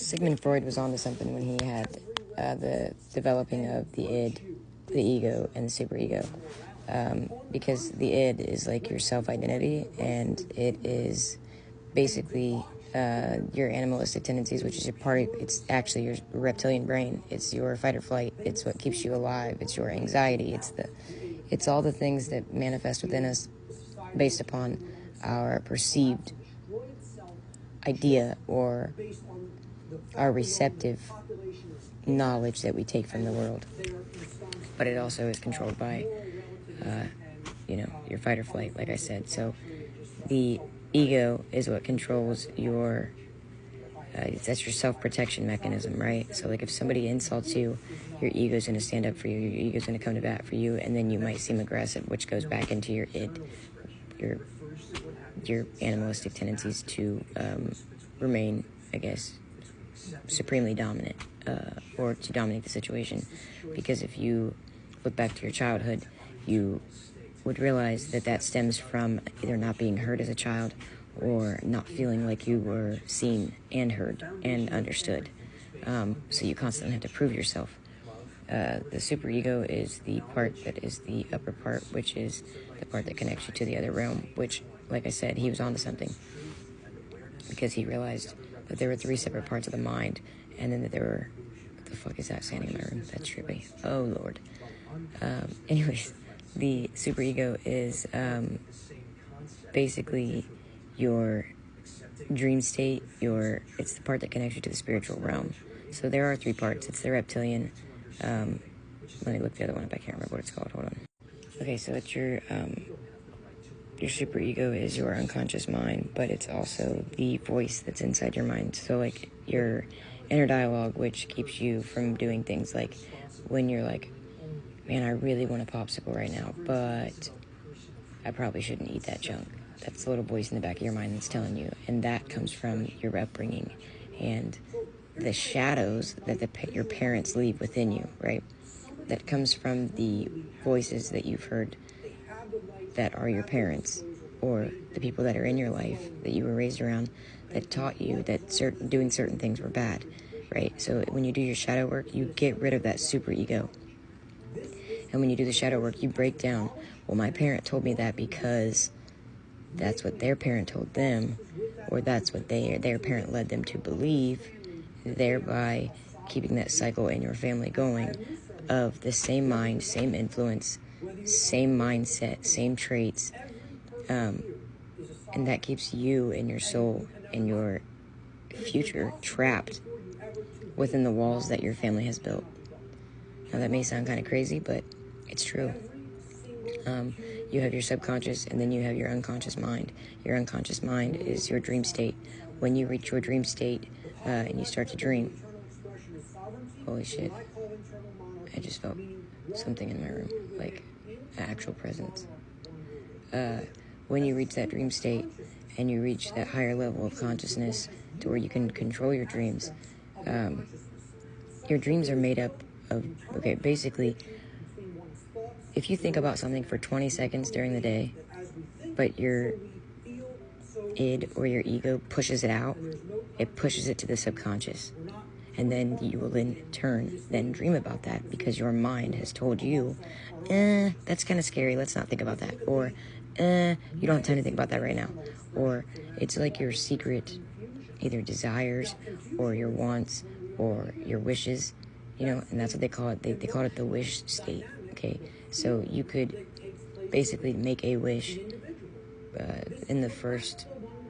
Sigmund Freud was onto something when he had the developing of the id, the ego, and the superego. Because the id is like your self-identity, and it is basically your animalistic tendencies, which is your part. It's actually your reptilian brain. It's your fight or flight. It's what keeps you alive. It's your anxiety. It's all the things that manifest within us based upon our perceived idea or our receptive knowledge that we take from the world. But it also is controlled by, your fight or flight, like I said. So the ego is what controls your, that's your self-protection mechanism, right? So like if somebody insults you, your ego's going to stand up for you, your ego's going to come to bat for you, and then you might seem aggressive, which goes back into your id, your animalistic tendencies to remain, I guess, supremely dominant, or to dominate the situation. Because if you look back to your childhood, you would realize that stems from either not being heard as a child or not feeling like you were seen and heard and understood. So you constantly have to prove yourself. The superego is the part that is the upper part, which is the part that connects you to the other realm, which, like I said, he was onto something. Because he realized that there were 3 separate parts of the mind, and then that there were... What the fuck is that standing in my room? That's trippy. Oh, Lord. Anyways, the superego is basically your dream state. It's the part that connects you to the spiritual realm. So there are 3 parts. It's the reptilian. Let me look the other one up. I can't remember what it's called. Hold on. Okay, so it's your superego is your unconscious mind, but it's also the voice that's inside your mind. So like your inner dialogue, which keeps you from doing things like when you're like, man, I really want a popsicle right now, but I probably shouldn't eat that junk. That's the little voice in the back of your mind that's telling you, and that comes from your upbringing and the shadows that your parents leave within you, right? That comes from the voices that you've heard that are your parents or the people that are in your life that you were raised around that taught you that doing certain things were bad, right? So when you do your shadow work, you get rid of that superego. And when you do the shadow work, you break down, well, my parent told me that because that's what their parent told them, or that's what their parent led them to believe, thereby keeping that cycle in your family going of the same mind, same influence, same mindset, same traits, and that keeps you and your soul and your future trapped within the walls that your family has built. Now that may sound kind of crazy, but it's true. You have your subconscious, and then you have your unconscious mind. Your unconscious mind is your dream state. When you reach your dream state and you start to dream, holy shit, I just felt something in my room, like an actual presence. When you reach that dream state and you reach that higher level of consciousness to where you can control your dreams are made up of, okay, basically, if you think about something for 20 seconds during the day, but your id or your ego pushes it out, it pushes it to the subconscious. And then you will in turn then dream about that because your mind has told you, that's kind of scary, let's not think about that. Or, you don't have time to think about that right now. Or it's like your secret either desires or your wants or your wishes, and that's what they call it. They call it the wish state, okay? So you could basically make a wish in the first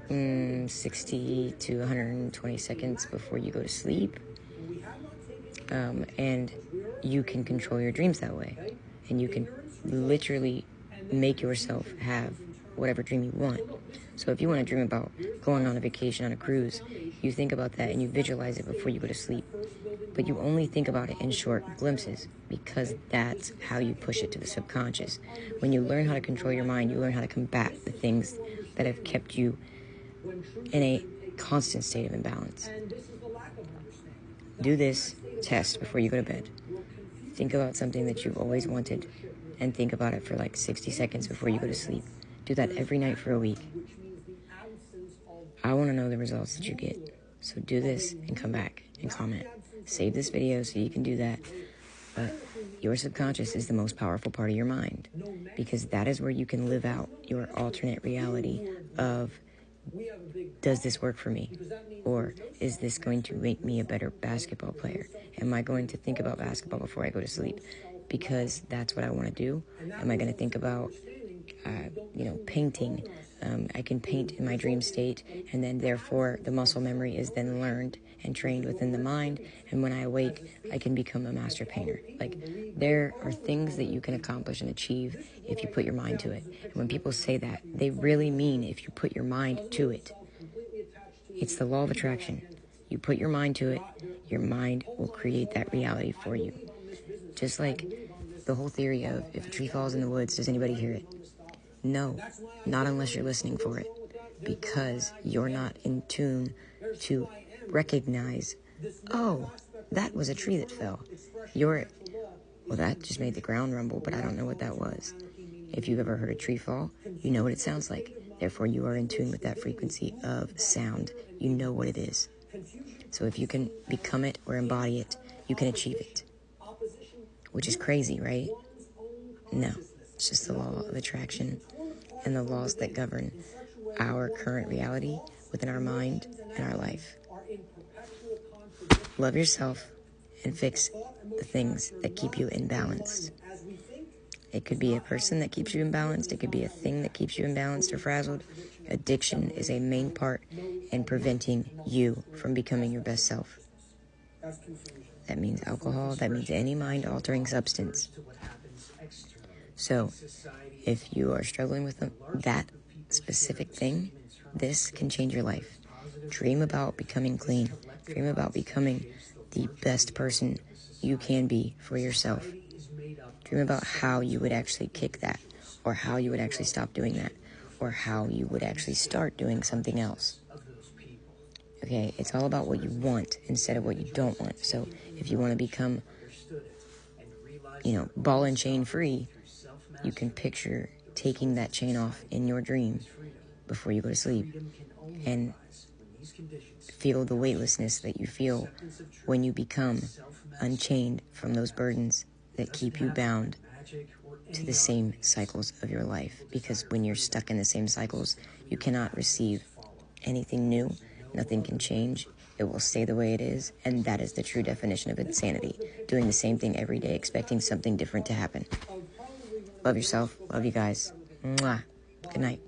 60 to 120 seconds before you go to sleep. And you can control your dreams that way. And you can literally make yourself have whatever dream you want. So if you want to dream about going on a vacation on a cruise, you think about that and you visualize it before you go to sleep. But you only think about it in short glimpses because that's how you push it to the subconscious. When you learn how to control your mind, you learn how to combat the things that have kept you in a constant state of imbalance. Do this test before you go to bed. Think about something that you've always wanted and think about it for like 60 seconds before you go to sleep. Do that every night for a week. I want to know the results that you get. So do this and come back and comment. Save this video so you can do that. But your subconscious is the most powerful part of your mind, because that is where you can live out your alternate reality of, does this work for me? Or is this going to make me a better basketball player? Am I going to think about basketball before I go to sleep? Because that's what I want to do. Am I going to think about, painting? I can paint in my dream state, and then therefore the muscle memory is then learned and trained within the mind, and when I awake, I can become a master painter. Like, there are things that you can accomplish and achieve if you put your mind to it. And when people say that, they really mean if you put your mind to it. It's the law of attraction. You put your mind to it, your mind will create that reality for you. Just like the whole theory of, if a tree falls in the woods, does anybody hear it? No, not unless you're listening for it, because you're not in tune to recognize, oh, that was a tree that fell. Well, that just made the ground rumble, but I don't know what that was. If you've ever heard a tree fall, you know what it sounds like. Therefore, you are in tune with that frequency of sound. You know what it is. So if you can become it or embody it, you can achieve it. Which is crazy, right? No, it's just the law of attraction and the laws that govern our current reality within our mind and our life. Love yourself and fix the things that keep you imbalanced. It could be a person that keeps you imbalanced. It could be a thing that keeps you imbalanced or frazzled. Addiction is a main part in preventing you from becoming your best self. That means alcohol. That means any mind-altering substance. So, if you are struggling with that specific thing, this can change your life. Dream about becoming clean. Dream about becoming the best person you can be for yourself. Dream about how you would actually kick that, or how you would actually stop doing that, or how you would actually start doing something else. Okay, it's all about what you want instead of what you don't want. So if you want to become, ball and chain free, you can picture taking that chain off in your dream before you go to sleep, and feel the weightlessness that you feel when you become unchained from those burdens that keep you bound to the same cycles of your life. Because when you're stuck in the same cycles, you cannot receive anything new. Nothing can change. It will stay the way it is. And that is the true definition of insanity. Doing the same thing every day, expecting something different to happen. Love yourself. Love you guys. Mwah. Good night.